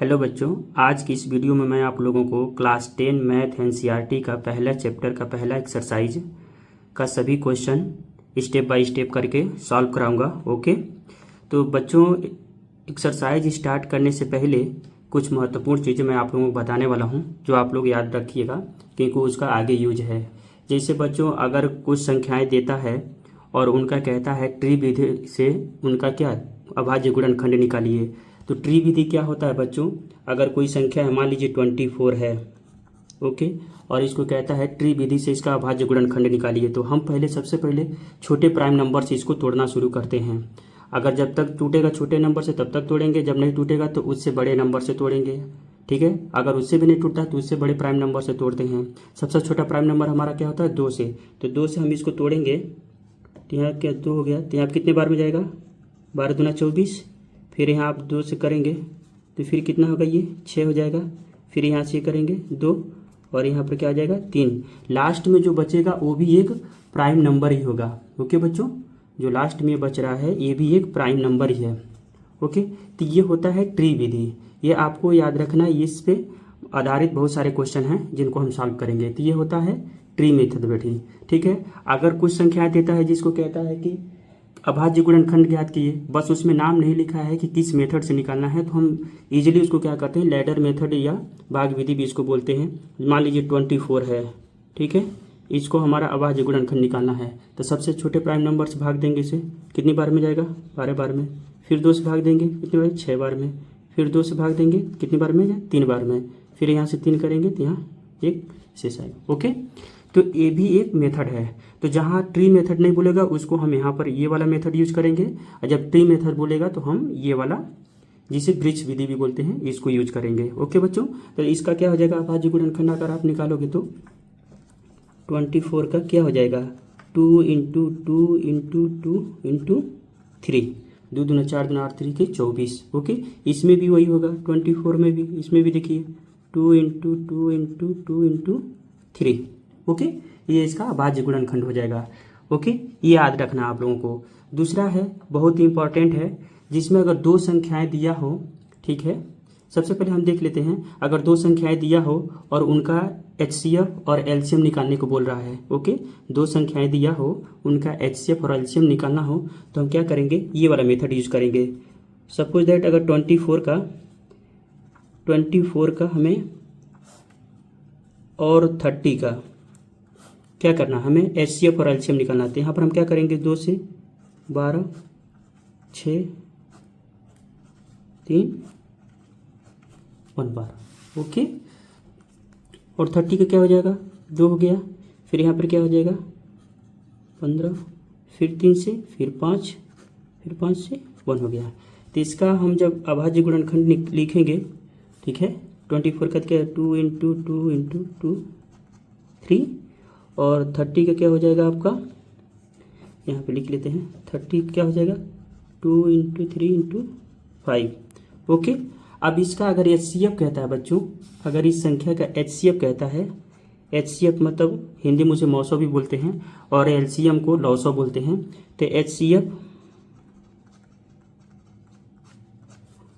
Hello बच्चों, आज की इस वीडियो में मैं आप लोगों को क्लास 10 मैथ एनसीईआरटी का पहला चैप्टर का पहला एक्सरसाइज का सभी क्वेश्चन स्टेप बाय स्टेप करके सॉल्व कराऊंगा। ओके, तो बच्चों एक्सरसाइज स्टार्ट करने से पहले कुछ महत्वपूर्ण चीज़ें मैं आप लोगों को बताने वाला हूं, जो आप लोग याद रखिएगा क्योंकि उसका आगे यूज है। जैसे बच्चों, अगर कुछ संख्याएँ देता है और उनका कहता है ट्री विधि से उनका क्या अभाज्य गुणनखंड निकालिए। तो ट्री विधि क्या होता है बच्चों, अगर कोई संख्या है, मान लीजिए 24 है, ओके, और इसको कहता है ट्री विधि से इसका अभाज्य गुणनखंड निकालिए, तो हम सबसे पहले छोटे प्राइम नंबर से इसको तोड़ना शुरू करते हैं। अगर जब तक टूटेगा छोटे नंबर से तब तक तोड़ेंगे, जब नहीं टूटेगा तो उससे बड़े नंबर से तोड़ेंगे। ठीक है, अगर उससे भी नहीं टूटता तो उससे बड़े प्राइम नंबर से तोड़ते हैं। सबसे छोटा प्राइम नंबर हमारा क्या होता है, 2 से, तो 2 से हम इसको तोड़ेंगे। तो यहाँ क्या 2 हो गया, तो यहाँ कितने बार में जाएगा, 12 दूना 24। फिर यहाँ आप 2 से करेंगे तो फिर कितना होगा, ये 6 हो जाएगा। फिर यहाँ से करेंगे 2 और यहाँ पर क्या आ जाएगा 3। लास्ट में जो बचेगा वो भी एक प्राइम नंबर ही होगा। ओके बच्चों, जो लास्ट में बच रहा है ये भी एक प्राइम नंबर ही है। ओके, तो ये होता है ट्री विधि। ये आपको याद रखना है, इस पे आधारित बहुत सारे क्वेश्चन हैं जिनको हम सॉल्व करेंगे। तो ये होता है ट्री मेथड बेटी। ठीक है, अगर कुछ संख्याएं देता है जिसको कहता है कि अभाज्य गुणनखंड ज्ञात कीजिए, बस उसमें नाम नहीं लिखा है कि किस मेथड से निकालना है, तो हम इजीली उसको क्या करते हैं, लैडर मेथड या भाग विधि भी इसको बोलते हैं। मान लीजिए 24 है, ठीक है, इसको हमारा अभाज्य गुणनखंड निकालना है, तो सबसे छोटे प्राइम नंबर से भाग देंगे इसे, कितनी बार में जाएगा, 12 बार में। फिर 2 से भाग देंगे, कितनी बार, 6 बार में। फिर 2 से भाग देंगे, कितनी बार में, 3 बार में। फिर यहाँ से 3 करेंगे तो यहाँ एक शेष आएगा। ओके, तो ये भी एक मेथड है। तो जहाँ ट्री मेथड नहीं बोलेगा उसको हम यहाँ पर ये वाला मेथड यूज करेंगे, और जब ट्री मेथड बोलेगा तो हम ये वाला, जिसे वृक्ष विधि भी बोलते हैं, इसको यूज करेंगे। ओके बच्चों, तो इसका क्या हो जाएगा, अभाज्य गुणनखंड अगर आप निकालोगे तो 24 का क्या हो जाएगा, 2 इंटू 2 इंटू 2 इंटू 3, 2 दूना 4 दूना 8 3 के 24। ओके, इसमें भी वही होगा, 24 में भी, इसमें भी देखिए 2 इंटू 2 इंटू 2 इंटू 3। ओके, ये इसका अभाज्य गुणनखंड हो जाएगा। ओके, ये याद रखना आप लोगों को। दूसरा है, बहुत ही इंपॉर्टेंट है, जिसमें अगर 2 संख्याएं दिया हो, ठीक है, सबसे पहले हम देख लेते हैं। अगर 2 संख्याएं दिया हो और उनका एचसीएफ और एलसीएम निकालने को बोल रहा है। ओके, 2 संख्याएं दिया हो, उनका एचसीएफ और एलसीएम निकालना हो, तो हम क्या करेंगे, ये वाला मेथड यूज करेंगे। सपोज दैट अगर 24 का हमें और 30 का क्या करना, हमें एचसीएफ और एलसीएम निकालना है। यहाँ पर हम क्या करेंगे, 2 से 12, 6, 3, 1 बार। ओके, और 30 का क्या हो जाएगा, 2 हो गया। फिर यहाँ पर क्या हो जाएगा 15, फिर 3 से, फिर 5, फिर 5 से 1 हो गया। तो इसका हम जब अभाज्य गुणनखंड लिखेंगे, ठीक है, 24 का क्या है, 2 इंटू 2 इंटू 2 3, और 30 का क्या हो जाएगा आपका, यहाँ पे लिख लेते हैं, 30 क्या हो जाएगा 2 इंटू 3 इंटू 5। ओके, अब इसका अगर एचसीएफ कहता है बच्चों, अगर इस संख्या का एचसीएफ कहता है, एचसीएफ मतलब हिंदी में उसे मौसो भी बोलते हैं और एलसीएम को लौसो बोलते हैं। तो एचसीएफ,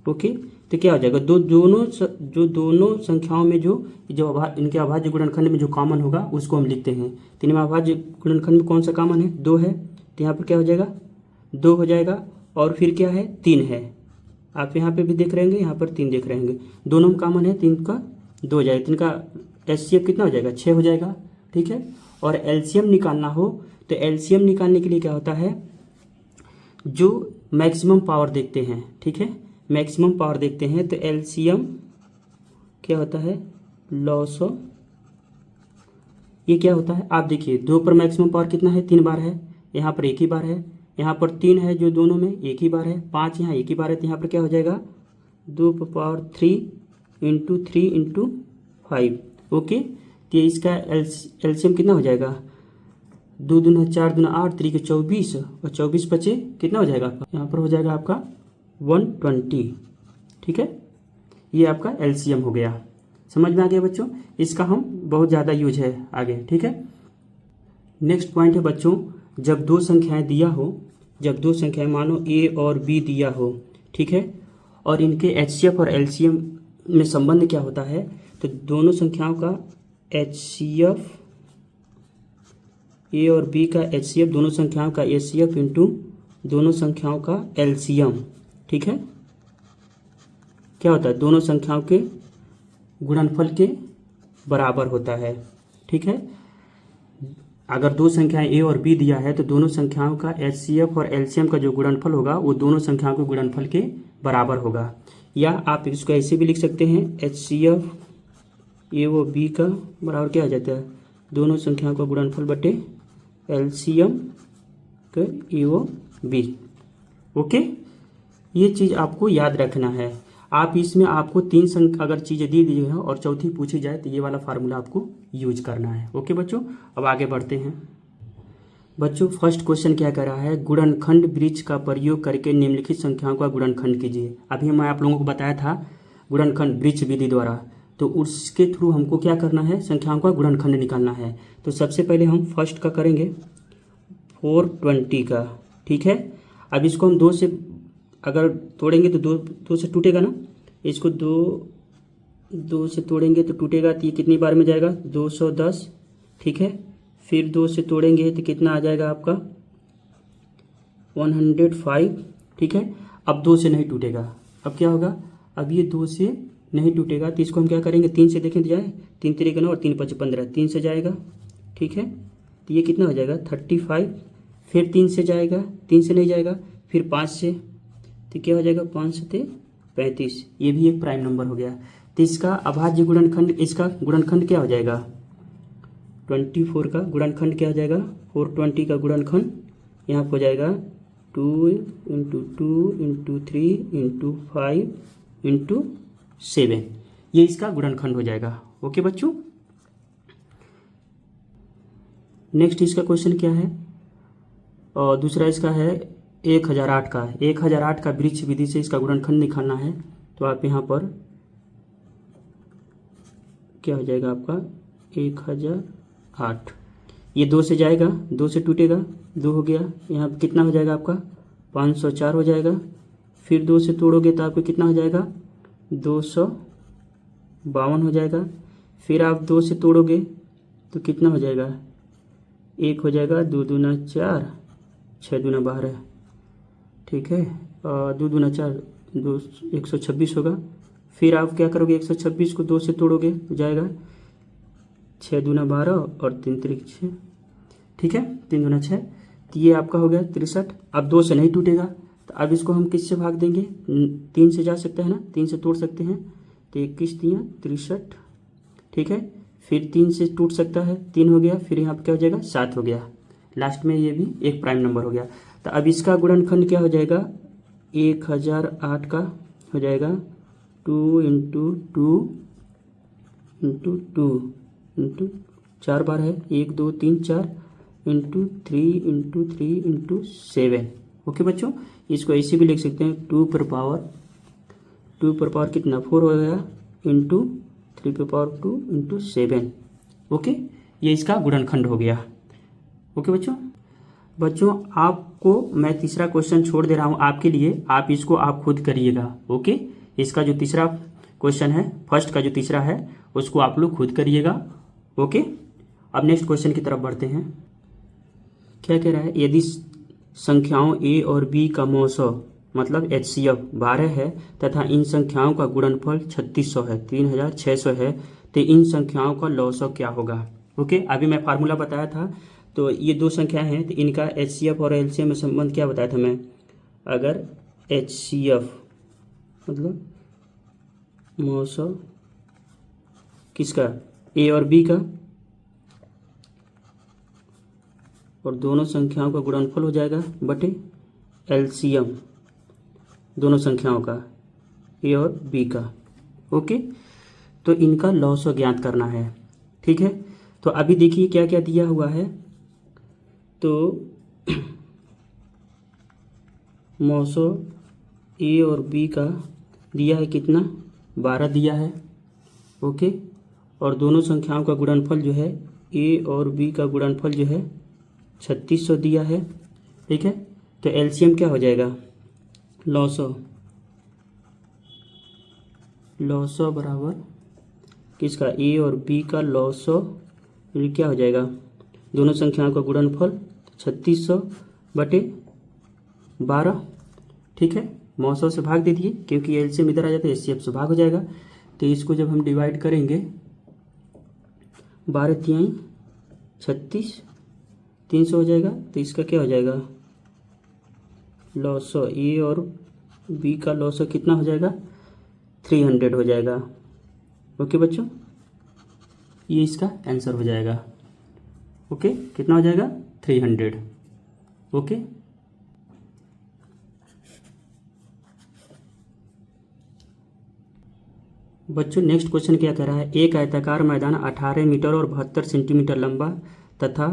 ओके, तो क्या हो जाएगा, दोनों संख्याओं में जो इनके अभाज्य गुणनखंड में जो कॉमन होगा उसको हम लिखते हैं। तो इनमें अभाज्य गुणनखंड में कौन सा कॉमन है, 2 है, तो यहाँ पर क्या हो जाएगा 2 हो जाएगा। और फिर क्या है, 3 है, आप यहाँ पे भी देख रहे होंगे, यहाँ पर 3 देख रहे होंगे, दोनों में कॉमन है, 3 का 2 हो जाएगा, 3 का एचसीएफ कितना हो जाएगा, 6 हो जाएगा। ठीक है, और एलसीएम निकालना हो तो एलसीएम निकालने के लिए क्या होता है, जो मैक्सिमम पावर देखते हैं, ठीक है, मैक्सिमम पावर देखते हैं, तो एलसीएम क्या होता है, लॉसो, ये क्या होता है, आप देखिए 2 पर मैक्सिमम पावर कितना है, 3 बार है, यहाँ पर 1 ही बार है, यहाँ पर 3 है जो दोनों में 1 ही बार है, 5 यहाँ 1 ही बार है, तो यहाँ पर क्या हो जाएगा 2 पर पावर 3 इंटू 3 इंटू 5। ओके, तो इसका एलसीएम कितना हो जाएगा, 2 दूना 4 दूना 8 3 के 24, और 24 बचे कितना हो जाएगा आपका, यहाँ पर हो जाएगा आपका 120। ठीक है, ये आपका एलसीएम हो गया। समझ में आ गया बच्चों, इसका हम बहुत ज़्यादा यूज है आगे। ठीक है, नेक्स्ट पॉइंट है बच्चों, जब 2 संख्याएं दिया हो, जब 2 संख्याएं मानो ए और बी दिया हो, ठीक है, और इनके एचसीएफ और एलसीएम में संबंध क्या होता है, तो दोनों संख्याओं का HCF, ए और बी का HCF, दोनों संख्याओं का HCF इंटू दोनों संख्याओं का LCM, ठीक है। क्या होता है, दोनों संख्याओं के गुणनफल के बराबर होता है, ठीक है। अगर दो संख्याएं ए और बी दिया है तो दोनों संख्याओं का HCF और LCM का जो गुणनफल होगा वो दोनों संख्याओं के गुणनफल के बराबर होगा। या आप इसको ऐसे भी लिख सकते हैं, HCF ए व बी का बराबर क्या आ जाता है, दोनों संख्याओं का गुणनफल बटे LCM के ए व बी। ओके, ये चीज़ आपको याद रखना है। आप इसमें आपको तीन अगर चीज़ें दी दी है और चौथी पूछी जाए तो ये वाला फार्मूला आपको यूज करना है। ओके बच्चों, अब आगे बढ़ते हैं। बच्चों फर्स्ट क्वेश्चन क्या कर रहा है, गुणनखंड वृक्ष का प्रयोग करके निम्नलिखित संख्याओं का गुणनखंड कीजिए। अभी मैं आप लोगों को बताया था गुणनखंड वृक्ष विधि द्वारा, तो उसके थ्रू हमको क्या करना है, संख्याओं का गुणनखंड निकालना है। तो सबसे पहले हम फर्स्ट का करेंगे 420 का, ठीक है। अब इसको हम 2 से अगर तोड़ेंगे तो दो से टूटेगा ना, इसको दो से तोड़ेंगे तो टूटेगा, तो ये कितनी बार में जाएगा, 210, ठीक है। फिर 2 से तोड़ेंगे तो कितना आ जाएगा आपका 105, ठीक है। अब 2 से नहीं टूटेगा, अब क्या होगा, अब ये 2 से नहीं टूटेगा तो इसको हम क्या करेंगे, 3 से देखें तो जाए, 3 तरीके ना और 3 5 15, 3 से जाएगा, ठीक है। तो ये कितना हो जाएगा 35, फिर 3 से जाएगा, 3 से नहीं जाएगा, फिर 5 से, तो क्या हो जाएगा 5 से 35, ये भी एक प्राइम नंबर हो गया। तो इसका अभाज्य गुणनखंड, इसका गुणनखंड क्या हो जाएगा, 24 का गुणनखंड क्या हो जाएगा, 420 का गुणनखंड यहाँ पर हो जाएगा 2 × 2 × 3 × 5 × 7, ये इसका गुणनखंड हो जाएगा। ओके बच्चों, नेक्स्ट इसका क्वेश्चन क्या है, और दूसरा इसका है 1008 का। 1008 का वृक्ष विधि से इसका गुणनखंड निकालना है। तो आप यहाँ पर क्या हो जाएगा आपका 1008, ये 2 से जाएगा, 2 से टूटेगा, 2 हो गया, यहाँ पर कितना हो जाएगा आपका 504 हो जाएगा। फिर 2 से तोड़ोगे तो आपको कितना हो जाएगा 252 हो जाएगा। फिर आप 2 से तोड़ोगे तो कितना हो जाएगा, 1 हो जाएगा, 2 दूना 4, 6 दूना 12, ठीक है, 2 दूना 4, 2 126 होगा। फिर आप क्या करोगे, 126 को 2 से तोड़ोगे तो जाएगा 6 दूना 12 और 3 त्रिक 6, ठीक है, 3 दूना 6, तो ये आपका हो गया 63। अब 2 से नहीं टूटेगा तो अब इसको हम किससे भाग देंगे, 3 से जा सकते हैं ना, 3 से तोड़ सकते हैं, तो 21 3 63, ठीक है। फिर 3 से टूट सकता है, 3 हो गया, फिर यहाँ पर क्या हो जाएगा 7 हो गया, लास्ट में ये भी एक प्राइम नंबर हो गया। तो अब इसका गुणनखंड क्या हो जाएगा, 1008 का हो जाएगा 2 × 2 × 2 4 बार है, 1 2 3 4 × 3 × 3 × 7। ओके बच्चों, इसको ऐसे भी लिख सकते हैं 2 पर पावर कितना 4 हो गया इंटू 3 पर पावर 2 × 7। ओके, ये इसका गुणनखंड हो गया। ओके बच्चों आपको मैं तीसरा क्वेश्चन छोड़ दे रहा हूँ आपके लिए, आप इसको आप खुद करिएगा। ओके, इसका जो तीसरा क्वेश्चन है, फर्स्ट का जो तीसरा है उसको आप लोग खुद करिएगा। ओके, अब नेक्स्ट क्वेश्चन की तरफ बढ़ते हैं। क्या कह रहा है, यदि संख्याओं ए और बी का मौसो मतलब HCF 12 है तथा इन संख्याओं का गुणनफल 3600 है, 3600 है, तो इन संख्याओं का लौसो क्या होगा। ओके, अभी मैं फार्मूला बताया था, तो ये 2 संख्याएं हैं तो इनका HCF और LCM में संबंध क्या बताया था मैं, अगर HCF मतलब मौसो किसका, ए और बी का, और दोनों संख्याओं का गुणनफल हो जाएगा बटे LCM दोनों संख्याओं का, ए और बी का। ओके, तो इनका लौसो ज्ञात करना है, ठीक है। तो अभी देखिए क्या क्या दिया हुआ है, तो मौसो ए और बी का दिया है कितना 12 दिया है। ओके, और दोनों संख्याओं का गुणनफल जो है ए और बी का गुणनफल जो है 3600 दिया है, ठीक है। तो LCM क्या हो जाएगा, लौसो लॉसो बराबर किसका, ए और बी का लॉसो, ये क्या हो जाएगा, दोनों संख्याओं का गुणनफल 3600 बटे 12। ठीक है, मौसों से भाग दे दिए क्योंकि एलसीएम इधर आ जाता है, एचसीएफ से भाग हो जाएगा। तो इसको जब हम डिवाइड करेंगे 12 तिहाई 36, 300 हो जाएगा। तो इसका क्या हो जाएगा, लॉसो ए और बी का लॉसो कितना हो जाएगा, 300 हो जाएगा। ओके बच्चों, ये इसका आंसर हो जाएगा। ओके, कितना हो जाएगा, 300। ओके, बच्चों नेक्स्ट क्वेश्चन क्या कह रहा है, एक आयताकार मैदान 18 मीटर और 72 सेंटीमीटर लंबा तथा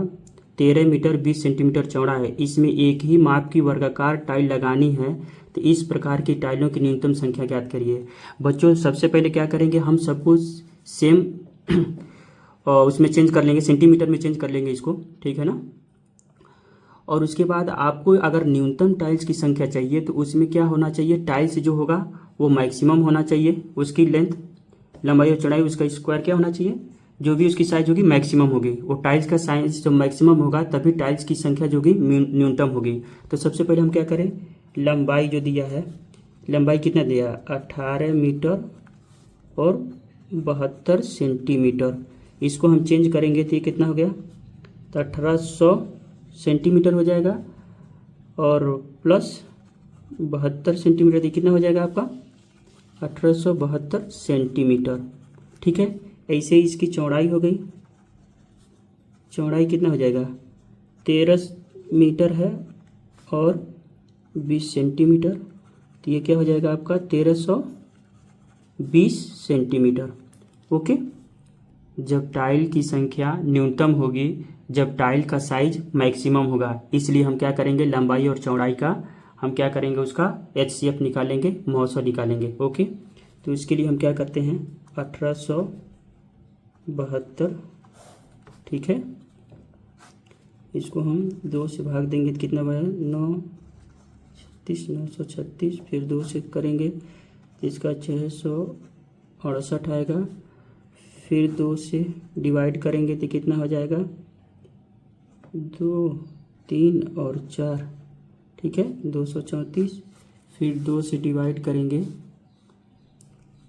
13 मीटर 20 सेंटीमीटर चौड़ा है। इसमें एक ही माप की वर्गाकार टाइल लगानी है, तो इस प्रकार की टाइलों की न्यूनतम संख्या ज्ञात करिए। बच्चों सबसे पहले क्या करेंगे, हम सब कुछ सेम उसमें चेंज कर लेंगे, सेंटीमीटर में चेंज कर लेंगे इसको, ठीक है ना। और उसके बाद आपको अगर न्यूनतम टाइल्स की संख्या चाहिए तो उसमें क्या होना चाहिए, टाइल्स जो होगा वो मैक्सिमम होना चाहिए, उसकी लेंथ, लंबाई और चौड़ाई, उसका स्क्वायर क्या होना चाहिए, जो भी उसकी साइज होगी मैक्सिमम होगी। वो टाइल्स का साइज जब मैक्सिमम होगा तभी टाइल्स की संख्या जो होगी न्यूनतम होगी। तो सबसे पहले हम क्या करें, लंबाई जो दिया है, लंबाई कितना दिया, 18 मीटर और 72 सेंटीमीटर, इसको हम चेंज करेंगे तो ये कितना हो गया, तो 1800 सेंटीमीटर हो जाएगा और प्लस 72 सेंटीमीटर, कितना हो जाएगा आपका 1872 सेंटीमीटर। ठीक है, ऐसे ही इसकी चौड़ाई हो गई, चौड़ाई कितना हो जाएगा, 13 मीटर है और 20 सेंटीमीटर, तो ये क्या हो जाएगा आपका 1320 सेंटीमीटर। ओके, जब टाइल की संख्या न्यूनतम होगी, जब टाइल का साइज मैक्सिमम होगा, इसलिए हम क्या करेंगे, लंबाई और चौड़ाई का हम क्या करेंगे, उसका एचसीएफ निकालेंगे, मौसा निकालेंगे। ओके, तो इसके लिए हम क्या करते हैं, 1872, ठीक है, इसको हम 2 से भाग देंगे तो कितना बना, 936, फिर 2 से करेंगे तो इसका 668 आएगा, फिर 2 से डिवाइड करेंगे तो कितना हो जाएगा, 2, 3 और 4, ठीक है, 234, फिर 2 से डिवाइड करेंगे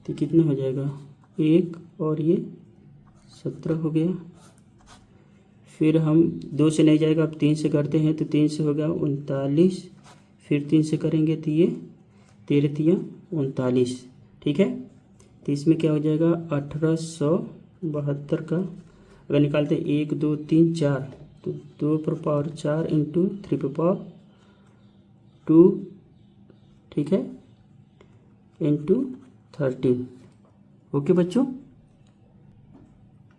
तो कितना हो जाएगा, 1 और ये 17 हो गया। फिर हम 2 से नहीं जाएगा, अब 3 से करते हैं तो 3 से हो गया 39, फिर 3 से करेंगे तो ये 13 तिया 39, ठीक है। तो इसमें क्या हो जाएगा, 1872 का अगर निकालते हैं 1 2 3 4, तो 2 पर पावर 4 इंटू 3 पर पावर 2, ठीक है, इंटू 13। ओके बच्चों,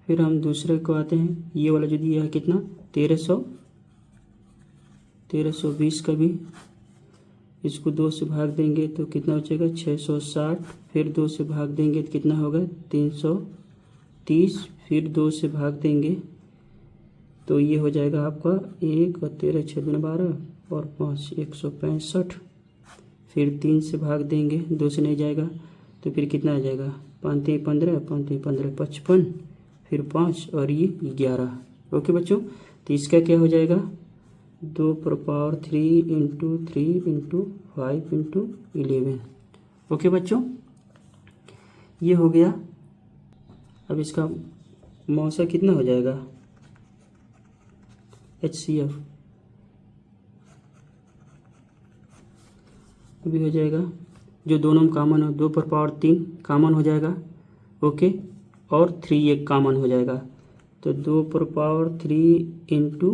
फिर हम दूसरे को आते हैं, ये वाला जो दिया है कितना, 1320 का भी इसको 2 से भाग देंगे तो कितना बचेगा, 660, फिर 2 से भाग देंगे तो कितना होगा, 330, फिर 2 से भाग देंगे तो ये हो जाएगा आपका 1 और 13 6 दूनी 12 और 5 165, फिर 3 से भाग देंगे, 2 से नहीं जाएगा तो फिर कितना आ जाएगा, 5 3 15, 5 3 15 55, फिर 5 और ये 11। ओके बच्चों, तो इसका क्या हो जाएगा, 2 पर power 3 into 3 into 5 into 11। Okay बच्चों, ये हो गया। अब इसका मौसा कितना हो जाएगा, HCF अभी हो जाएगा, जो दोनों में कॉमन हो, 2 पर पावर 3 कॉमन हो जाएगा। ओके, और 3 एक कॉमन हो जाएगा, तो 2 पर पावर 3 इंटू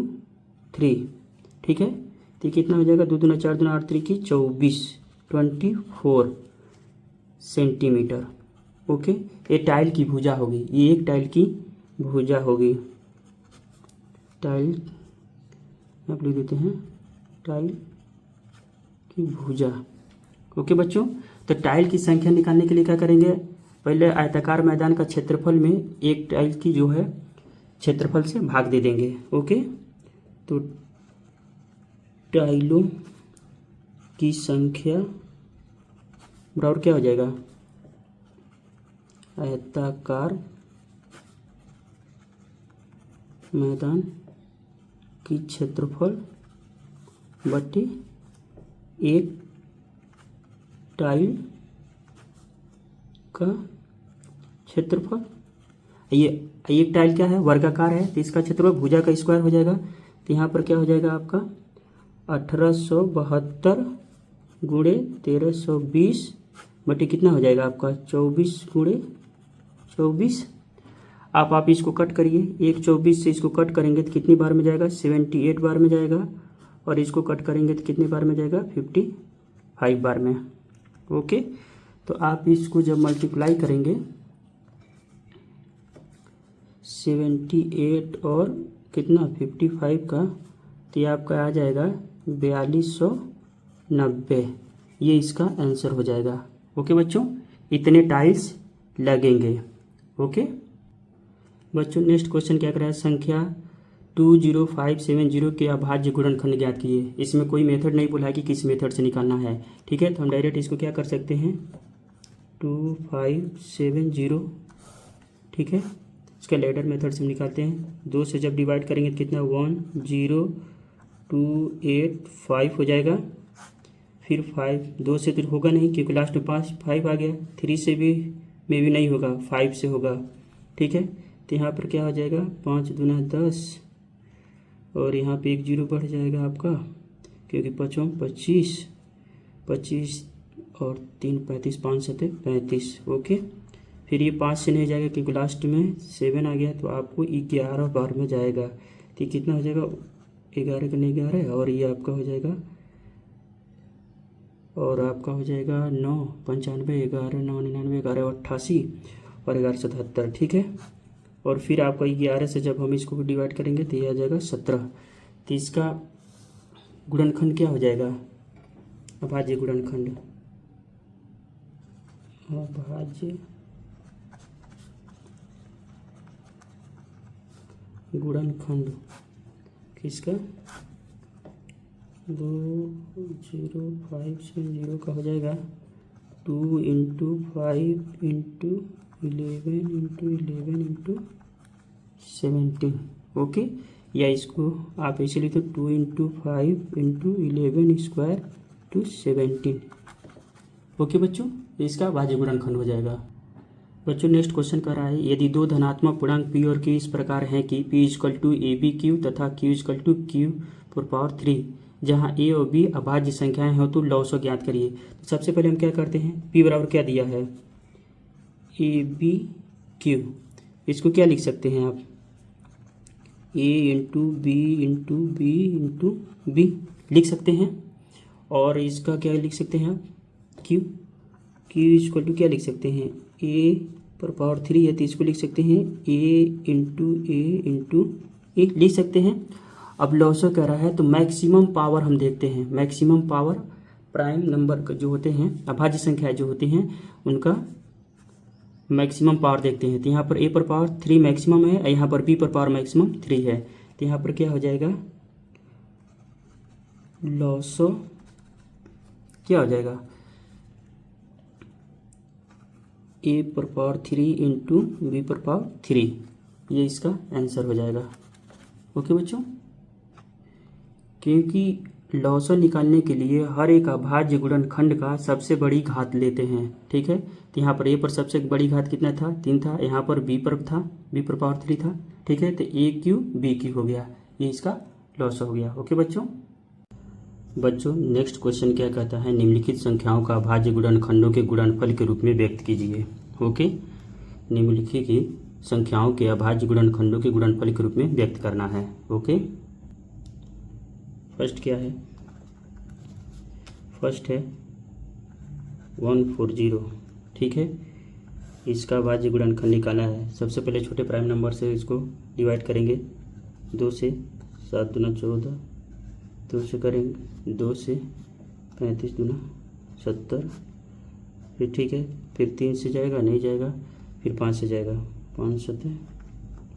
3, ठीक है, तो कितना हो जाएगा, 2 दूना 4 दूना 8 3 की 24 सेंटीमीटर। ओके, ये टाइल की भुजा होगी, ये एक टाइल की भुजा होगी, टाइल आप लिख देते हैं, टाइल की भुजा। ओके बच्चों, तो टाइल की संख्या निकालने के लिए क्या करेंगे, पहले आयताकार मैदान का क्षेत्रफल में एक टाइल की जो है क्षेत्रफल से भाग दे देंगे। ओके, तो टाइलों की संख्या बराबर क्या हो जाएगा, आयताकार मैदान की क्षेत्रफल बटे एक टाइल का क्षेत्रफल। ये एक टाइल क्या है, वर्गाकार है, तो इसका क्षेत्रफल भुजा का स्क्वायर हो जाएगा। तो यहाँ पर क्या हो जाएगा आपका 1872 गुणे 1320 बटे कितना हो जाएगा आपका 24 गुणे 24। आप इसको कट करिए, 124 से इसको कट करेंगे तो कितनी बार में जाएगा 78 बार में जाएगा, और इसको कट करेंगे तो कितने बार में जाएगा 55 बार में। ओके, तो आप इसको जब मल्टीप्लाई करेंगे 78 और कितना 55 का, तो ये आपका आ जाएगा 4290। ये इसका आंसर हो जाएगा। ओके बच्चों, इतने टाइल्स लगेंगे। ओके बच्चों, नेक्स्ट क्वेश्चन क्या कर रहा है, संख्या 20570 के अभाज्य गुणनखंड ज्ञात कीजिए। इसमें कोई मेथड नहीं बोला है कि किस मेथड से निकालना है, ठीक है। तो हम डायरेक्ट इसको क्या कर सकते हैं 2570, ठीक है, इसका लैडर मेथड से हम निकालते हैं। 2 से जब डिवाइड करेंगे तो कितना 10285 हो जाएगा। फिर 5 2 से तो होगा नहीं क्योंकि लास्ट में 5 आ गया। 3 से भी में भी नहीं होगा, 5 से होगा, ठीक है। तो यहाँ पर क्या हो जाएगा 5 दूना 10, और यहाँ पे 1 0 बढ़ जाएगा आपका, क्योंकि 5 25 25 और 3 35, 5 7 35। ओके, फिर ये 5 से नहीं जाएगा क्योंकि लास्ट में 7 आ गया, तो आपको 11 बार में जाएगा। तो कितना हो जाएगा 11 का 11, और ये आपका हो जाएगा, और आपका हो जाएगा 9 95 11 9 99 11 88 और 11 77, ठीक है। और फिर आपका 11 से जब हम इसको डिवाइड करेंगे तो ये आ जाएगा 17। तो इसका गुणनखंड क्या हो जाएगा, अभाज्य गुणनखंड, अभाज्य गुणनखंड किसका 20570 का हो जाएगा 2 × 5 × 11 × 11 × 17। ओके, या इसको आप ऐसे लिखो 2 × 5 × 11 स्क्वायर टू 17। ओके बच्चों, इसका भाज्य गुणनखंड हो जाएगा। बच्चों नेक्स्ट क्वेश्चन कर रहा है, यदि दो धनात्मक पूर्णांक p और q इस प्रकार हैं कि p = ab³ तथा q = q⁴, जहां a और b अभाज्य संख्याएं हो तो लॉसो ज्ञात करिए। तो सबसे पहले हम क्या करते हैं, p बराबर क्या दिया है ab³, इसको क्या लिख सकते हैं आप a × b × b × b लिख सकते हैं, और इसका क्या लिख सकते हैं आप q = क्या लिख सकते हैं a⁴ है, तो इसको लिख सकते हैं a × a लिख सकते हैं। अब लॉसो कह रहा है तो मैक्सिमम पावर हम देखते हैं, मैक्सिमम पावर प्राइम नंबर जो होते हैं, अभाज्य संख्या जो होती हैं उनका मैक्सिमम पावर देखते हैं। तो यहाँ पर a⁴ मैक्सिमम है, यहाँ पर b⁴ मैक्सिमम 3 है। तो यहाँ पर क्या हो जाएगा लॉसो क्या हो जाएगा a⁴ 3 × b⁴, ये इसका आंसर हो जाएगा। ओके बच्चों, क्योंकि लॉसो निकालने के लिए हर एक अभाज्य गुणनखंड का सबसे बड़ी घात लेते हैं, ठीक है। तो यहाँ पर a पर सबसे बड़ी घात कितना था 3 था, यहाँ पर b पर था b⁴ 3 था, ठीक है। तो a³ b³ हो गया, ये इसका लॉसो हो गया। ओके बच्चों नेक्स्ट क्वेश्चन क्या कहता है, निम्नलिखित संख्याओं का अभाज्य गुणनखंडों के गुणनफल के रूप में व्यक्त कीजिए। ओके, निम्नलिखित संख्याओं के अभाज्य गुणनखंडों के गुणनफल के रूप में व्यक्त करना है। ओके, फर्स्ट क्या है, फर्स्ट है 140, ठीक है। इसका अभाज्य गुणनखंड निकाला है। सबसे पहले छोटे प्राइम नंबर से इसको डिवाइड करेंगे, 2 से 7 दूना 14, 2 से करेंगे 2 से 35 दूना 70, फिर ठीक है, फिर 3 से जाएगा नहीं जाएगा, फिर 5 से जाएगा 5 7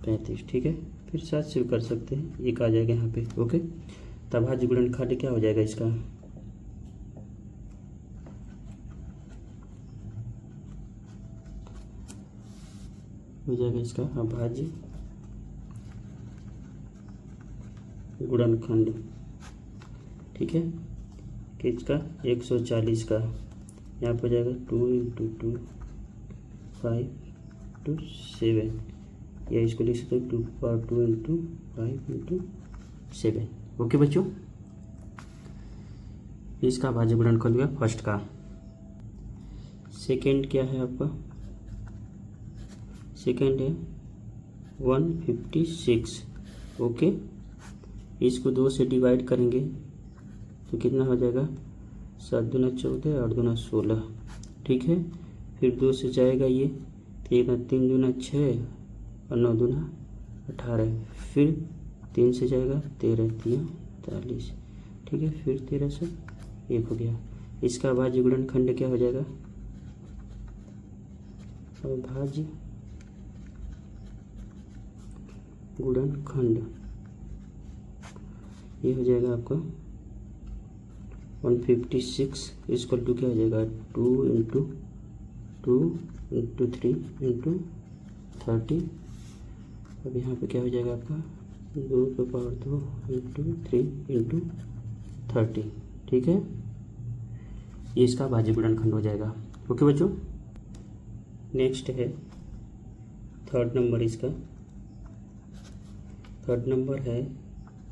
35, ठीक है। फिर 7 से भी कर सकते हैं, एक आ जाएगा यहाँ पे। ओके, तो अभाज्य गुणनखंड क्या हो जाएगा इसका हो जाएगा इसका अभाज्य गुणनखंड। ठीक है, किसका 140 का, यहाँ पर हो जाएगा 2 इंटू 2 5 टू 7, या इसको लिख सकते हैं 2 पावर 2 इंटू 5 इंटू 7। ओके बच्चों, इसका भाज्य गुणनखंड हुआ फर्स्ट का। सेकंड क्या है आपका, सेकंड है 156। ओके, इसको 2 से डिवाइड करेंगे तो कितना हो जाएगा, 7 दूना 14, 8 दूना 16। ठीक है, फिर 2 से जाएगा ये, 3 दूना 6 और 9 दूना 18। फिर 3 से जाएगा 13 3 43। ठीक है, फिर 13 से 1 हो गया। इसका अभाज्य गुणनखंड क्या हो जाएगा, अभाज्य गुणनखंड ये हो जाएगा आपका 156 इक्वल टू क्या हो जाएगा, 2 इंटू 2 इंटू 3 इंटू 30। अब यहाँ पे क्या हो जाएगा आपका 2 के पावर 2 इंटू 3 इंटू 30। ठीक है, ये इसका भाज्य गुणनखंड हो जाएगा। ओके बच्चों, नेक्स्ट है थर्ड नंबर। इसका थर्ड नंबर है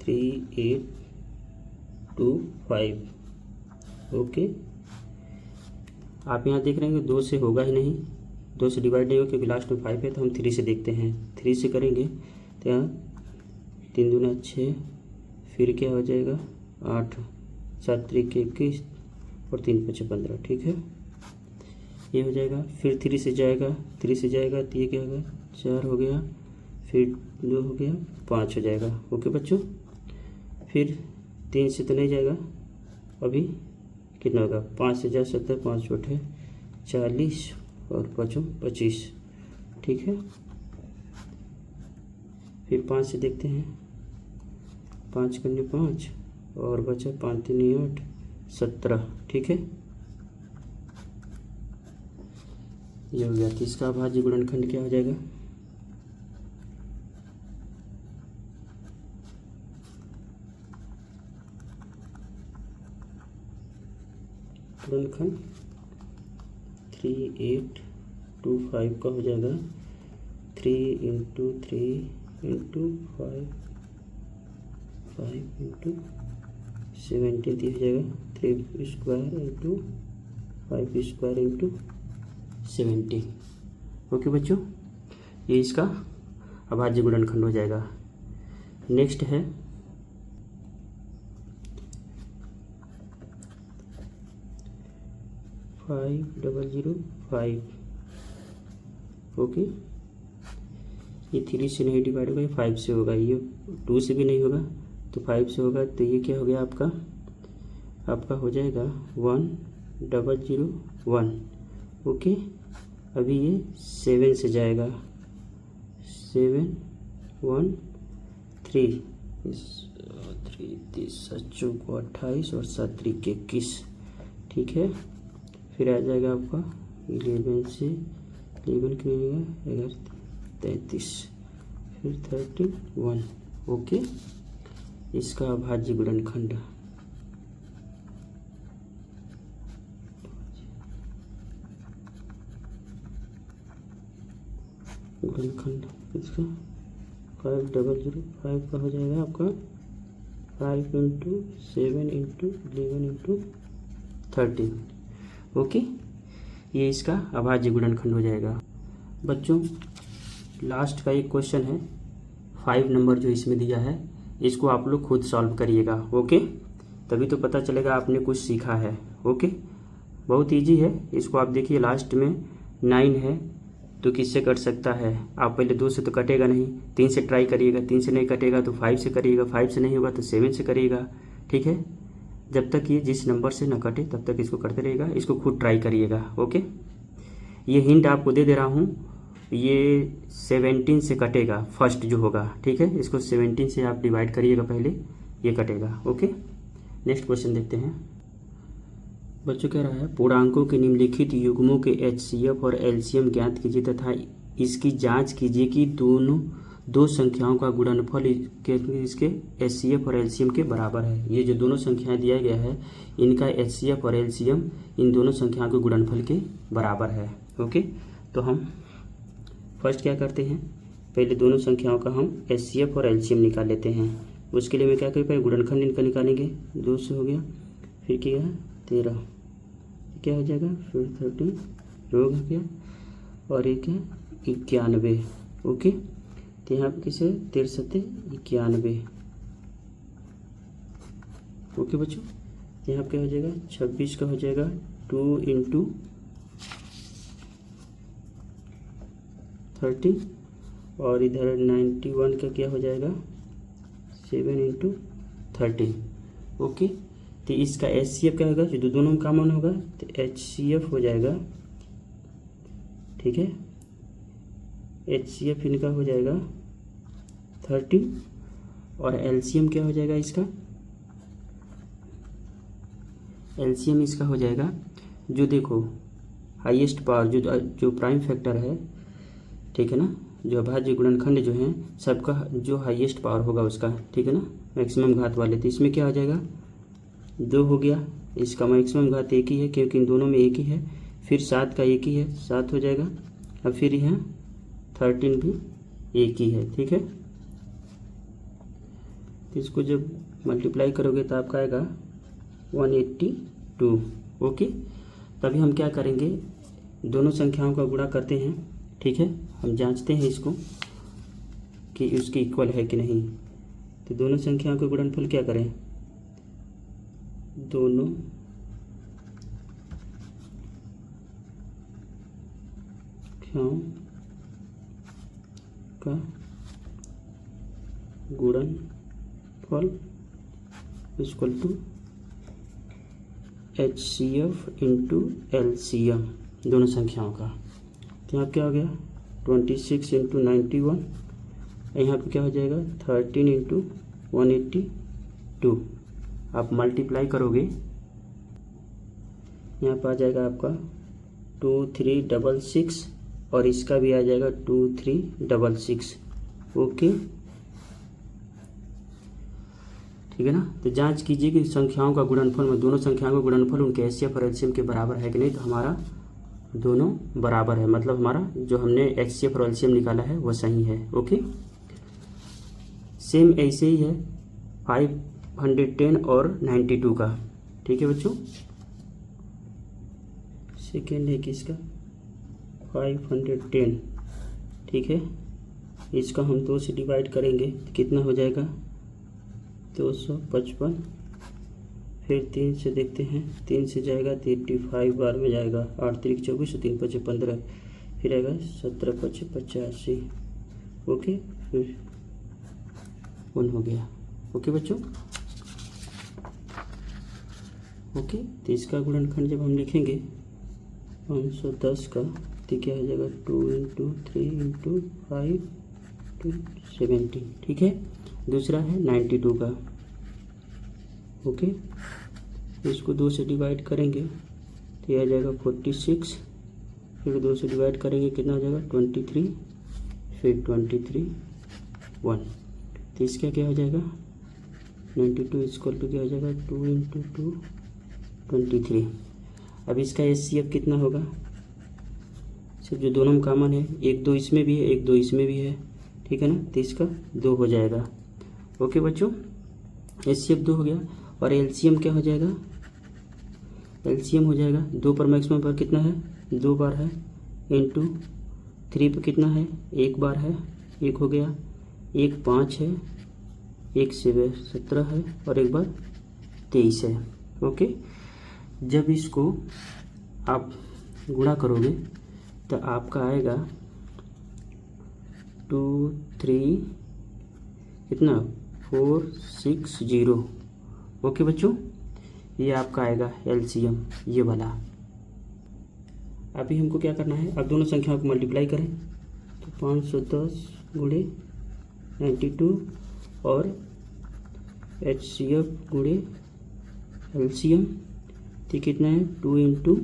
3825। ओके, आप यहाँ देख रहे हैं कि 2 से होगा ही नहीं, 2 से डिवाइड नहीं होगा क्योंकि लास्ट में 5 है, तो हम 3 से देखते हैं। 3 से करेंगे तो यहाँ 3 दूना 6, फिर क्या हो जाएगा 8, 7 त्रिक 21 और 3 5 15। ठीक है, ये हो जाएगा। फिर 3 से जाएगा, 3 से जाएगा तो ये क्या होगा 4 हो गया, फिर 2 हो गया 5 हो जाएगा। ओके बच्चों, फिर 3 से तो नहीं जाएगा, अभी कितना होगा 5 से जा 70, 5 छोटे 40 और 5 25। ठीक है, फिर 5 से देखते हैं, 5 करने 5 और बचा 5 3 8 17। ठीक है, ये हो गया। तो इसका अभाज्य गुणनखंड क्या हो जाएगा, गुणनखंड 3825 का हो जाएगा 3 इंटू 3 इंटू 5 इंटू 17 हो जाएगा 3 square into 5 square into 70। Okay बच्चों, ये इसका अभाज्य गुणनखंड हो जाएगा। नेक्स्ट है 5005। ओके, ये 3 से नहीं डिवाइड होगा, ये 5 से होगा, ये 2 से भी नहीं होगा तो 5 से होगा। तो ये क्या हो गया आपका हो जाएगा 1001। ओके, अभी ये 7 से जाएगा, 7 1 3 30 28 और 7 3 21। ठीक है, फिर आ जाएगा आपका 11 से 11 के लिए 11 33, फिर 31। ओके, इसका अभाज्य गुणनखंड इसका 5005 का हो जाएगा आपका 5 इंटू 7 इंटू 11 इंटू 13। ओके, ये इसका अभाज्य गुणनखंड हो जाएगा। बच्चों, लास्ट का एक क्वेश्चन है 5 नंबर जो इसमें दिया है, इसको आप लोग खुद सॉल्व करिएगा। ओके, तभी तो पता चलेगा आपने कुछ सीखा है। ओके, बहुत इजी है, इसको आप देखिए। लास्ट में 9 है तो किससे कट सकता है, आप पहले 2 से तो कटेगा नहीं, 3 से ट्राई करिएगा, 3 से नहीं कटेगा तो 5 से करिएगा, 5 से नहीं होगा तो 7 से करिएगा। ठीक है, जब तक ये जिस नंबर से न कटे तब तक इसको करते रहिएगा, इसको खुद ट्राई करिएगा। ओके, ये हिंट आपको दे दे रहा हूँ, ये 17 से कटेगा फर्स्ट जो होगा। ठीक है, इसको 17 से आप डिवाइड करिएगा पहले, ये कटेगा। ओके, नेक्स्ट क्वेश्चन देखते हैं। बच्चों कह रहा है पूर्णांकों के निम्नलिखित युग्मों के HCF और LCM ज्ञात कीजिए तथा इसकी जांच कीजिए कि दोनों दो संख्याओं का गुणनफल इसके एचसीएफ और एलसीएम के बराबर है। ये जो दोनों संख्याएं दिया गया है इनका एचसीएफ और एलसीएम इन दोनों संख्याओं के गुणनफल के बराबर है। ओके, तो हम फर्स्ट क्या करते हैं, पहले दोनों संख्याओं का हम एचसीएफ और एलसीएम निकाल लेते हैं। उसके लिए मैं क्या करूँ, पहले गुणनखंड इनका निकालेंगे। 2 से हो गया, फिर क्या है 13, क्या हो जाएगा, फिर 13 योग हो गया, और एक है 91। ओके, तो यहाँ पे किसे 13 91। ओके बच्चों, यहाँ पे क्या हो जाएगा 26 का हो जाएगा 2 × 13, और इधर 91 का क्या हो जाएगा 7 × 13। ओके, तो इसका एचसीएफ क्या होगा, जो दोनों में कॉमन होगा तो एचसीएफ हो जाएगा। ठीक है, एचसीएफ इनका हो जाएगा 13, और एलसीएम क्या हो जाएगा इसका, एलसीएम इसका हो जाएगा, जो देखो हाईएस्ट पावर जो प्राइम फैक्टर है, ठीक है ना, जो अभाज्य गुणनखंड जो है सबका जो हाईएस्ट पावर होगा उसका, ठीक है ना, मैक्सिमम घात वाले, तो इसमें क्या आ जाएगा 2 हो गया। इसका मैक्सिमम घात 1 ही है क्योंकि इन दोनों में 1 ही है। फिर 7 का 1 ही है, 7 हो जाएगा। अब फिर यहाँ 13 भी 1 ही है। ठीक है, तो इसको जब मल्टीप्लाई करोगे तो आपका आएगा 182। ओके, तभी हम क्या करेंगे, दोनों संख्याओं का गुणा करते हैं। ठीक है, हम जांचते हैं इसको कि उसकी इक्वल है कि नहीं। तो दोनों संख्याओं का गुणनफल क्या करें, दोनों संख्याओं का गुणनफल इक्वल टू HCF × LCM दोनों संख्याओं का। तो यहाँ क्या हो गया 26 × 91, यहाँ पे क्या हो जाएगा 13 × 182। आप मल्टीप्लाई करोगे, यहाँ पर आ जाएगा आपका 2366, और इसका भी आ जाएगा 2366। ओके, ठीक है ना। तो जांच कीजिए कि संख्याओं का गुणनफल में दोनों संख्याओं का गुणनफल उनके एचसीएफ और एलसीएम के बराबर है कि नहीं। तो हमारा दोनों बराबर है, मतलब हमारा जो हमने एचसीएफ और एलसीएम निकाला है वो सही है। ओके, सेम ऐसे ही है 510 और 92 का। ठीक है बच्चों, सेकेंड है किसका 510। ठीक है, इसका हम 2 से डिवाइड करेंगे तो कितना हो जाएगा 255। फिर 3 से देखते हैं, 3 से जाएगा 85 बार में जाएगा, 8 × 3 = 24, 3 × 5 = 15, फिर आएगा 17 × 5 = 85। ओके, फिर 1 हो गया। ओके बच्चों, ओके, तो इसका गुणनखंड जब हम लिखेंगे 510 का, तो क्या हो जाएगा 2 × 3 × 5 × 17। ठीक है, दूसरा है 92 का। ओके, इसको 2 से डिवाइड करेंगे तो यह आ जाएगा 46, फिर 2 से डिवाइड करेंगे कितना हो जाएगा 23, फिर 23 1। तो इसका क्या हो जाएगा 92 = क्या हो जाएगा 2 × 2 23। अब इसका एचसीएफ कितना होगा, सिर्फ जो दोनों में कॉमन है, 1 2 इसमें भी है, 1 2 इसमें भी है। ठीक है ना, तो इसका 2 हो जाएगा। ओके बच्चों, एचसीएफ 2 हो गया। और एलसीएम क्या हो जाएगा, एलसीएम हो जाएगा 2 पर मैक्सिमम पर कितना है 2 बार है, इंटू 3 पर कितना है 1 बार है, 1 हो गया, 1 5 है, 1 से 17 है, और 1 बार 23 है। ओके, जब इसको आप गुणा करोगे तो आपका आएगा 2 3 कितना 460। ओके बच्चों, ये आपका आएगा एलसीएम ये वाला। अभी हमको क्या करना है, अब दोनों संख्याओं को मल्टीप्लाई करें तो 510 × 92 और HCF × LCM, तो कितना है 2 ×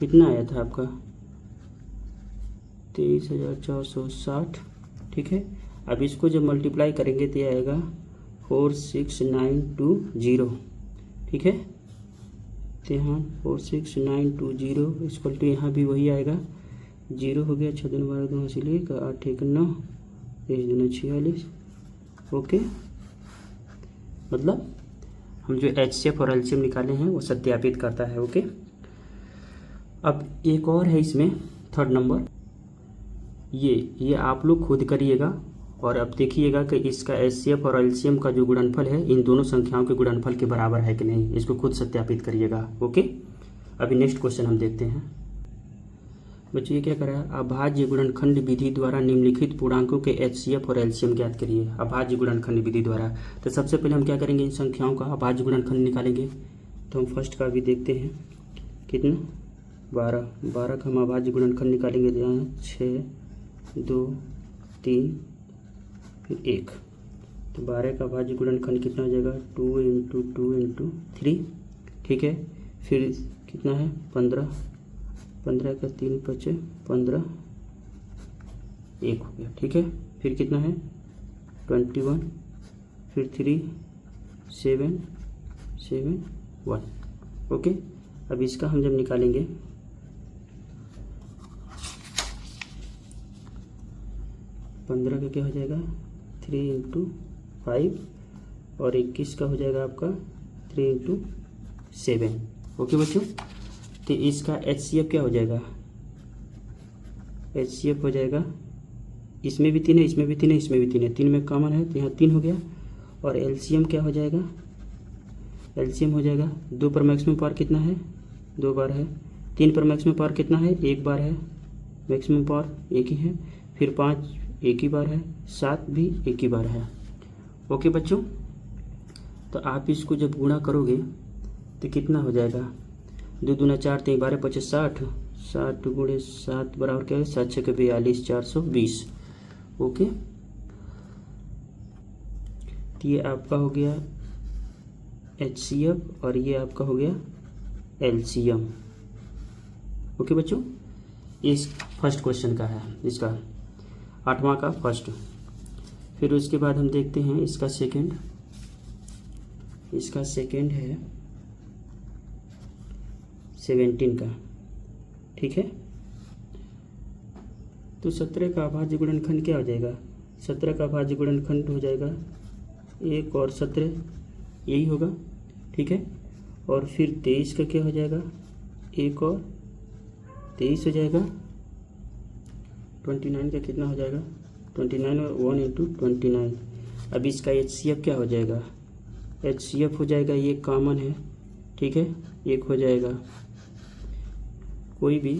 कितना आया था आपका 23,460, ठीक है। अब इसको जब मल्टीप्लाई करेंगे तो ये आएगा 46920, ठीक है। तो यहाँ 46920 इक्वल टू यहाँ भी वही आएगा, 0 हो गया, 6 दूनी 12, 2 हासिल 1, 8 1 9, 1 दूनी 46, ओके। मतलब हम जो HCF और LCM निकाले हैं वो सत्यापित करता है, ओके। अब एक और है इसमें थर्ड नंबर, ये आप लोग खुद करिएगा और अब देखिएगा कि इसका HCF और LCM का जो गुणनफल है इन दोनों संख्याओं के गुणनफल के बराबर है कि नहीं, इसको खुद सत्यापित करिएगा, ओके। अभी नेक्स्ट क्वेश्चन हम देखते हैं। बच्चों ये क्या करा है, अभाज्य गुणनखंड विधि द्वारा निम्नलिखित पूर्णांकों के HCF और LCM ज्ञात करिए। अभाज्य गुणनखंड विधि द्वारा, तो सबसे पहले हम क्या करेंगे, इन संख्याओं का अभाज्य गुणनखंड निकालेंगे। तो हम फर्स्ट का भी देखते हैं, कितना 12 का हम अभाज्य गुणनखंड निकालेंगे। तो यहाँ 6 2 3 फिर 1, तो 12 का अभाज्य गुणनखंड कितना हो जाएगा, 2 × 2 × 3, ठीक है। फिर कितना है 15 का 3 5 15, 1 हो गया, ठीक है। फिर कितना है 21, फिर 3 7 7 1, ओके। अब इसका हम जब निकालेंगे 15 का क्या हो जाएगा 3 × 5 और 21 का हो जाएगा आपका 3 × 7, ओके बच्चों। तो इसका HCF क्या हो जाएगा, HCF हो जाएगा, इसमें भी 3 है, इसमें भी 3 है, इसमें भी 3 है, 3 में कॉमन है तो यहाँ 3 हो गया। और LCM क्या हो जाएगा, LCM हो जाएगा 2 पर मैक्सिमम पावर कितना है, 2 बार है। 3 पर मैक्सिमम पावर कितना है, 1 बार है, मैक्सिमम पावर 1 ही है। फिर 5 1 ही बार है, 7 भी 1 ही बार है, ओके बच्चों। तो आप इसको जब गुणा करोगे तो कितना हो जाएगा, 2 दूना 4 3 12 25 60, 60 × 7 बराबर क्या है 7 6 42, 420, ओके। तो ये आपका हो गया HCF और ये आपका हो गया LCM, ओके बच्चों। इस फर्स्ट क्वेश्चन का है, इसका 8वां का फर्स्ट। फिर उसके बाद हम देखते हैं इसका सेकंड, इसका सेकंड है 17 का, ठीक है। तो 17 का अभाज्य गुणनखंड क्या हो जाएगा, 17 का अभाज्य गुणनखंड हो जाएगा 1 और 17, यही होगा, ठीक है। और फिर 23 का क्या हो जाएगा, 1 और 23 हो जाएगा। 29 का कितना हो जाएगा, 29 और 1 × 29। अब इसका HCF क्या हो जाएगा, HCF हो जाएगा, ये कॉमन है, ठीक है, 1 हो जाएगा। कोई भी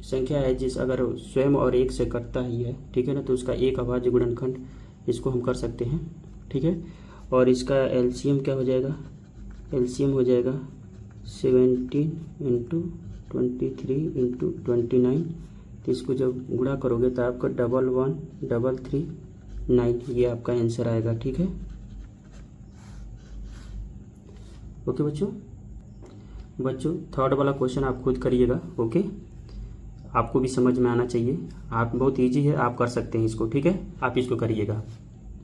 संख्या है जिस अगर स्वयं और 1 से कटता ही है, ठीक है ना, तो उसका एक अभाज्य गुणनखंड इसको हम कर सकते हैं, ठीक है। और इसका LCM क्या हो जाएगा, LCM हो जाएगा 17 × 23 × 29। तो इसको जब गुणा करोगे तो आपका 11,1,3,9 ये आपका आंसर आएगा, ठीक है, ओके बच्चों। थर्ड वाला क्वेश्चन आप खुद करिएगा, ओके। आपको भी समझ में आना चाहिए, आप बहुत इजी है, आप कर सकते हैं इसको, ठीक है, आप इसको करिएगा।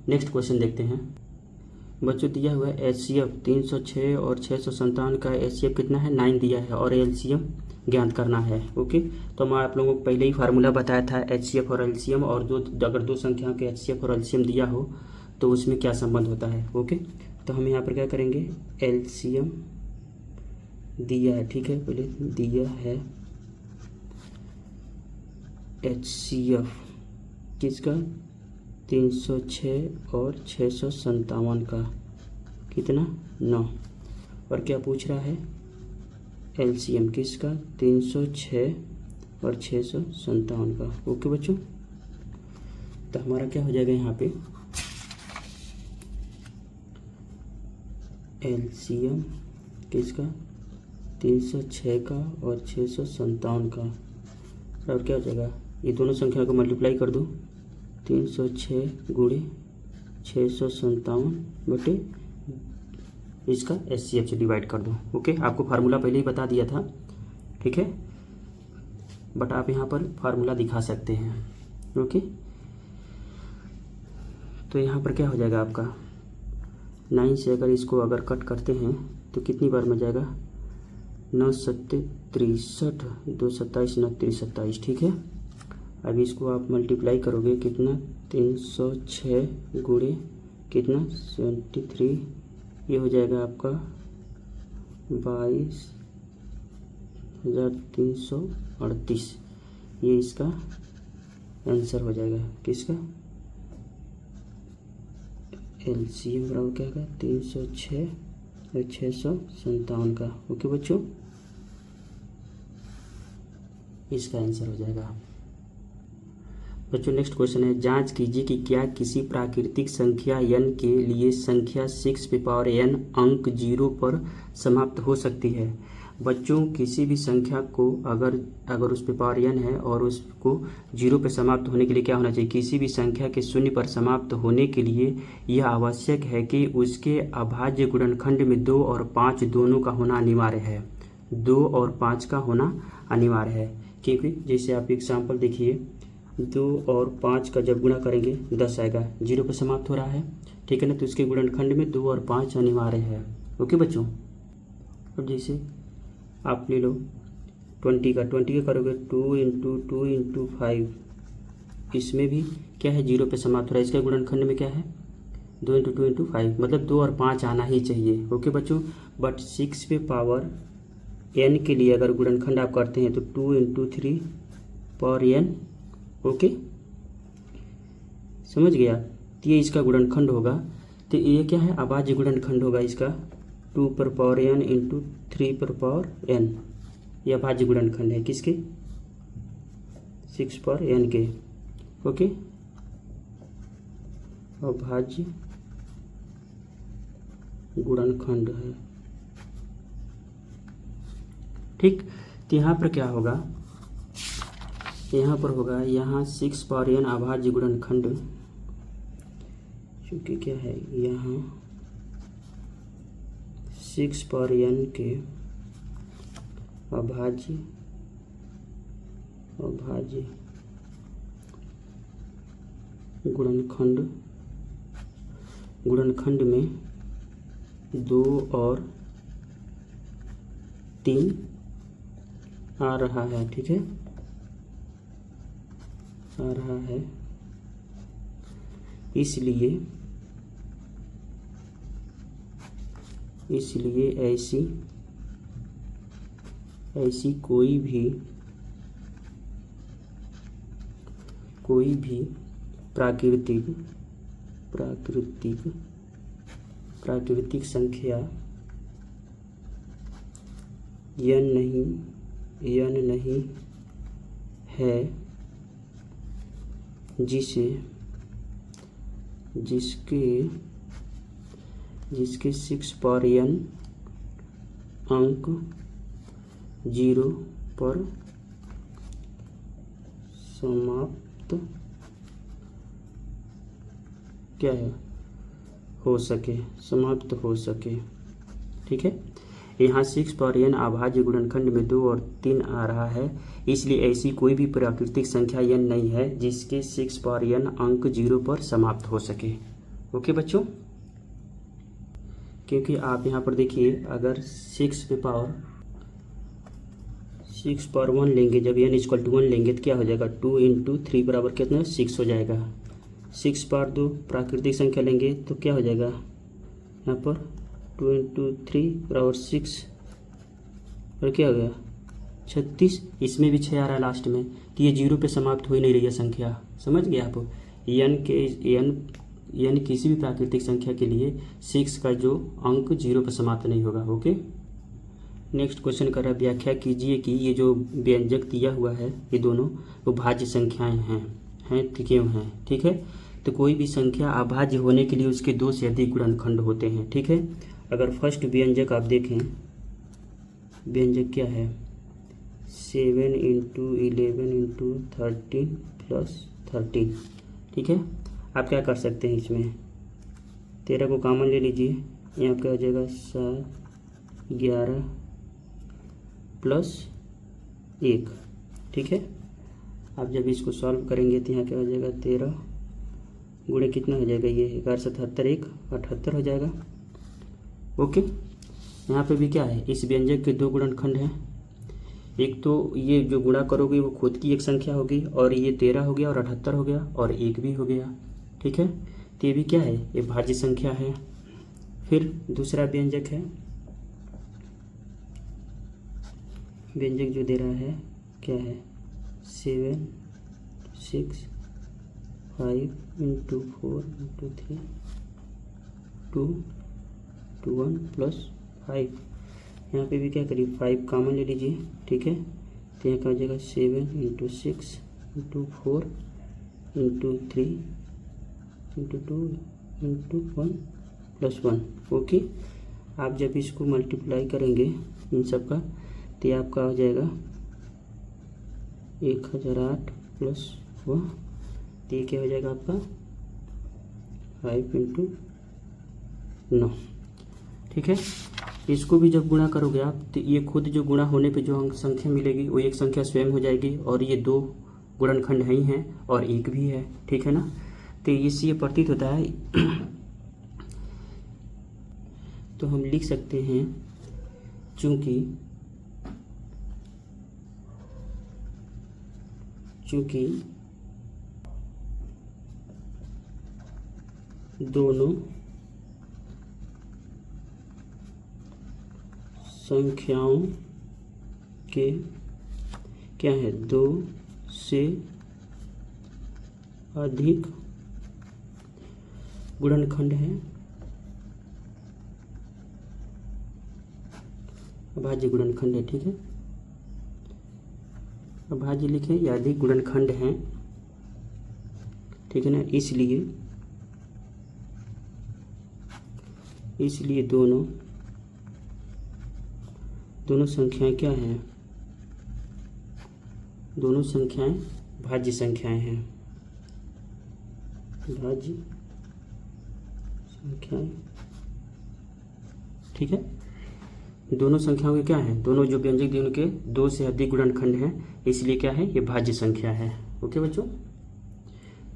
नेक्स्ट क्वेश्चन देखते हैं बच्चों। दिया हुआ है HCF 306 और 657 का HCF कितना है, 9 दिया है और LCM ज्ञात करना है, ओके। तो मैं आप लोगों को पहले ही फार्मूला बताया था HCF और LCM, और अगर दो संख्याओं के HCF और LCM दिया हो तो उसमें क्या संबंध होता है, ओके। तो हम यहाँ पर क्या करेंगे, LCM दिया है, ठीक है, पहले दिया है HCF किसका, 306 और 657 का कितना 9, और क्या पूछ रहा है LCM किसका, 306 और 657 का, ओके बच्चों। तो हमारा क्या हो जाएगा यहाँ पे, LCM किसका, 306 का और 657 का, और क्या हो जाएगा, ये दोनों संख्या को मल्टीप्लाई कर दो, 306 × 657 बटे इसका HCF से डिवाइड कर दो, ओके। आपको फार्मूला पहले ही बता दिया था, ठीक है, बट आप यहाँ पर फार्मूला दिखा सकते हैं, ओके। तो यहाँ पर क्या हो जाएगा आपका 9 से अगर इसको अगर कट करते हैं तो कितनी बार में जाएगा 9 सत्ते 63, 2 27 9 27, ठीक है। अभी इसको आप मल्टीप्लाई करोगे कितना 306 गुणे कितना 73, ये हो जाएगा आपका 22,338। ये इसका आंसर हो जाएगा किसका एलसीएम बराबर क्या होगा 306 और 657 का। ओके बच्चों, इसका आंसर हो जाएगा। बच्चों नेक्स्ट क्वेश्चन है, जांच कीजिए कि क्या किसी प्राकृतिक संख्या n के लिए संख्या 6n अंक 0 पर समाप्त हो सकती है। बच्चों किसी भी संख्या को अगर उस पे पावर n है और उसको 0 पे समाप्त होने के लिए क्या होना चाहिए, किसी भी संख्या के 0 पर समाप्त होने के लिए यह आवश्यक है कि उसके अभाज्य गुणनखंड में 2 और 5 दोनों का होना अनिवार्य है। 2 और 5 का होना अनिवार्य है, क्योंकि जैसे आप एग्जाम्पल देखिए 2 और 5 का जब गुणा करेंगे 10 आएगा, 0 पर समाप्त हो रहा है, ठीक है ना। तो इसके गुणनखंड में 2 और 5 अनिवार्य है। ओके बच्चों, अब जैसे आप ले लो 20 का करोगे 2 इंटू 2 इंटू 5, इसमें भी क्या है 0 पे समाप्त हो रहा है। इसके गुणनखंड में क्या है 2 इंटू 2 इंटू 5, मतलब 2 और 5 आना ही चाहिए। ओके बच्चों, बट 6 पे पावर n के लिए अगर गुणनखंड आप करते हैं तो 2 इंटू 3 पावर n। ओके, समझ गया। तो ये इसका गुणनखंड होगा, तो ये क्या है अभाज्य गुणनखंड होगा इसका 2 पर पावर n इंटू 3 पर पावर n। यह अभाज्य गुणनखंड है किसके 6 पर n के। ओके, अभाज्य गुणनखंड है, ठीक। तो यहाँ पर क्या होगा, यहाँ पर होगा यहाँ 6 पावर n अभाज्य गुणनखंड, क्योंकि क्या है यहाँ 6 पावर n के अभाज्य गुणनखंड में 2 और 3 आ रहा है, ठीक है, आ रहा है। इसलिए ऐसी कोई भी प्राकृतिक संख्या n नहीं है जिसके 6 पावर n अंक 0 पर समाप्त क्या है हो सके, समाप्त हो सके, ठीक है। यहाँ 6 पावर n अभाज्य गुणनखंड में 2 और 3 आ रहा है, इसलिए ऐसी कोई भी प्राकृतिक संख्या n नहीं है जिसके 6 पावर n अंक 0 पर समाप्त हो सके। ओके बच्चों, क्योंकि आप यहाँ पर देखिए अगर 6 पावर 1 लेंगे, जब n इक्वल टू 1 लेंगे तो क्या हो जाएगा 2 इंटू 3 बराबर कितना 6 हो जाएगा। 6 पावर 2 प्राकृतिक संख्या लेंगे तो क्या हो जाएगा यहाँ पर 2 इंटू 3 बराबर 6 और क्या हो गया 36। इसमें भी 6 आ रहा है लास्ट में, तो ये 0 पे समाप्त हो ही नहीं रही है संख्या। समझ गए आप, n किसी भी प्राकृतिक संख्या के लिए 6 का जो अंक 0 पे समाप्त नहीं होगा। ओके, नेक्स्ट क्वेश्चन कर रहा है, व्याख्या कीजिए कि ये जो व्यंजक दिया हुआ है ये दोनों वो भाज्य संख्याएं हैं क्यों हैं, ठीक है। तो कोई भी संख्या अभाज्य होने के लिए उसके 2 से अधिक गुणनखंड होते हैं, ठीक है। अगर फर्स्ट व्यंजक आप देखें, व्यंजक क्या है 7 इंटू 11 इंटू 13 प्लस 13, ठीक है। आप क्या कर सकते हैं, इसमें 13 को कॉमन ले लीजिए, यहाँ क्या हो जाएगा 7 11 प्लस 1, ठीक है। आप जब इसको सॉल्व करेंगे तो यहाँ क्या हो जाएगा 13 गुणे कितना हो जाएगा, ये 1177 1 78 हो जाएगा। ओके, यहाँ पे भी क्या है, इस व्यंजक के दो गुणनखंड हैं। एक तो ये जो गुणा करोगे वो खुद की एक संख्या होगी, और ये 13 हो गया और 78 हो गया और 1 भी हो गया। ठीक है, तो ये भी क्या है, ये भाज्य संख्या है। फिर दूसरा व्यंजक है, व्यंजक जो दे रहा है क्या है 7 6 5 × 4 × 3 2 2 1 + 5। यहाँ पे भी क्या करिए 5 कॉमन ले लीजिए। ठीक है, तो यहाँ का हो जाएगा 7 × 6 × 4 × 3 × 2 × 1 + 1। ओके, आप जब इसको मल्टीप्लाई करेंगे इन सब का तो ये आपका हो जाएगा 1008 प्लस वह, तो ये क्या हो जाएगा आपका 5 × 9। ठीक है, इसको भी जब गुणा करोगे आप तो ये खुद जो गुणा होने पे जो अंक संख्या मिलेगी वो एक संख्या स्वयं हो जाएगी, और ये दो गुणनखंड ही हैं और एक भी है। ठीक है ना, तो इससे ये प्रतीत होता है तो हम लिख सकते हैं चूंकि दोनों संख्याओं के क्या है 2 से अधिक गुणनखंड है, अभाज्य गुणनखंड है। ठीक है, अभाज्य लिखे या अधिक गुणनखंड हैं। ठीक है ना, इसलिए दोनों संख्याएं क्या हैं, दोनों संख्याएं भाज्य संख्याएं हैं, भाज्य संख्याएं। ठीक है, दोनों संख्याओं के क्या है, दोनों जो व्यंजक दिए उनके 2 से अधिक गुणनखंड हैं, इसलिए क्या है ये भाज्य संख्या है। ओके बच्चों,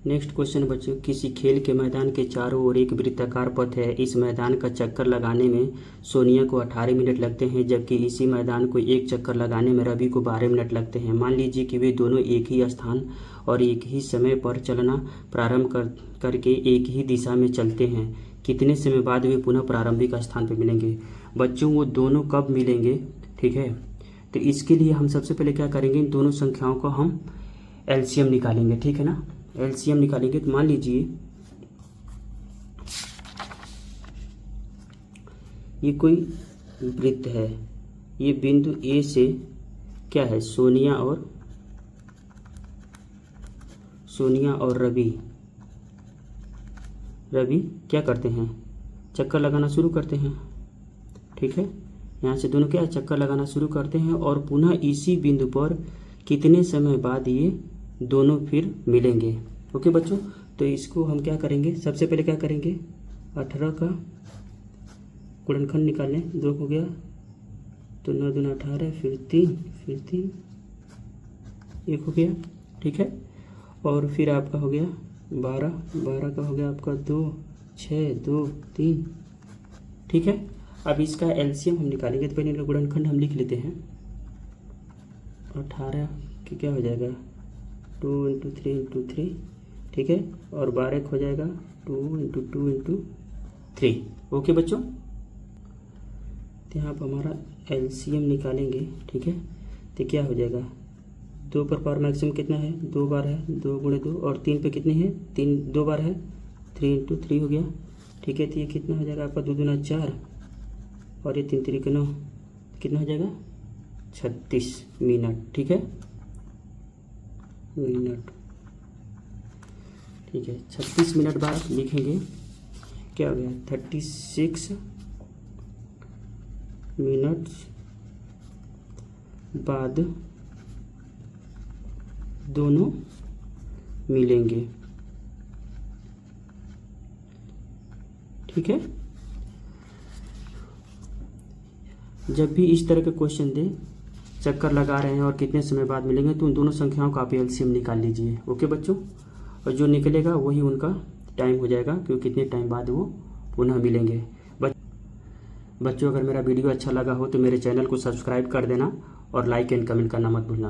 नेक्स्ट क्वेश्चन बच्चों, किसी खेल के मैदान के चारों ओर एक वृत्ताकार पथ है। इस मैदान का चक्कर लगाने में सोनिया को 18 मिनट लगते हैं, जबकि इसी मैदान को एक चक्कर लगाने में रवि को 12 मिनट लगते हैं। मान लीजिए कि वे दोनों एक ही स्थान और एक ही समय पर चलना प्रारंभ करके एक ही दिशा में चलते हैं। कितने समय बाद वे पुनः प्रारंभिक स्थान पर मिलेंगे। बच्चों वो दोनों कब मिलेंगे, ठीक है, तो इसके लिए हम सबसे पहले क्या करेंगे, इन दोनों संख्याओं को हम एलसीएम निकालेंगे। ठीक है ना, एलसीएम निकालेंगे तो मान लीजिए ये कोई वृत्त है, ये बिंदु ए से क्या है सोनिया और रवि क्या करते हैं, चक्कर लगाना शुरू करते हैं। ठीक है, यहाँ से दोनों क्या चक्कर लगाना शुरू करते हैं और पुनः इसी बिंदु पर कितने समय बाद ये दोनों फिर मिलेंगे। ओके बच्चों, तो इसको हम क्या करेंगे, सबसे पहले क्या करेंगे 18 का गुणनखंड निकालें, 2 हो गया तो 9 दूना 18, फिर 3 1 हो गया। ठीक है, और फिर आपका हो गया 12 का हो गया आपका 2 6 2 3। ठीक है, अब इसका एलसीएम हम निकालेंगे तो पहले गुणनखंड हम लिख लेते हैं। 18 की क्या हो जाएगा 2 × 3 × 3। ठीक है, और 12 हो जाएगा 2 × 2 × 3। ओके बच्चों, तो यहाँ पर हमारा एलसीएम निकालेंगे। ठीक है, तो क्या हो जाएगा 2 पर पावर मैक्सिमम कितना है 2 बार है, 2 × 2 और 3 पे कितने हैं 3 2 बार है, 3 × 3 हो गया। ठीक है, तो ये कितना हो जाएगा आपका 2 दूना 4 और ये 3 3 9, कितना हो जाएगा 36 मिनट। ठीक है, मिनट। ठीक है, 36 मिनट बाद लिखेंगे क्या हो गया 36 मिनट बाद दोनों मिलेंगे। ठीक है, जब भी इस तरह के क्वेश्चन दे चक्कर लगा रहे हैं और कितने समय बाद मिलेंगे, तो उन दोनों संख्याओं का आप एलसीएम निकाल लीजिए। ओके बच्चों, और जो निकलेगा वही उनका टाइम हो जाएगा, क्योंकि कितने टाइम बाद वो पुनः मिलेंगे। बच्चों, अगर मेरा वीडियो अच्छा लगा हो तो मेरे चैनल को सब्सक्राइब कर देना और लाइक एंड कमेंट करना मत भूलना।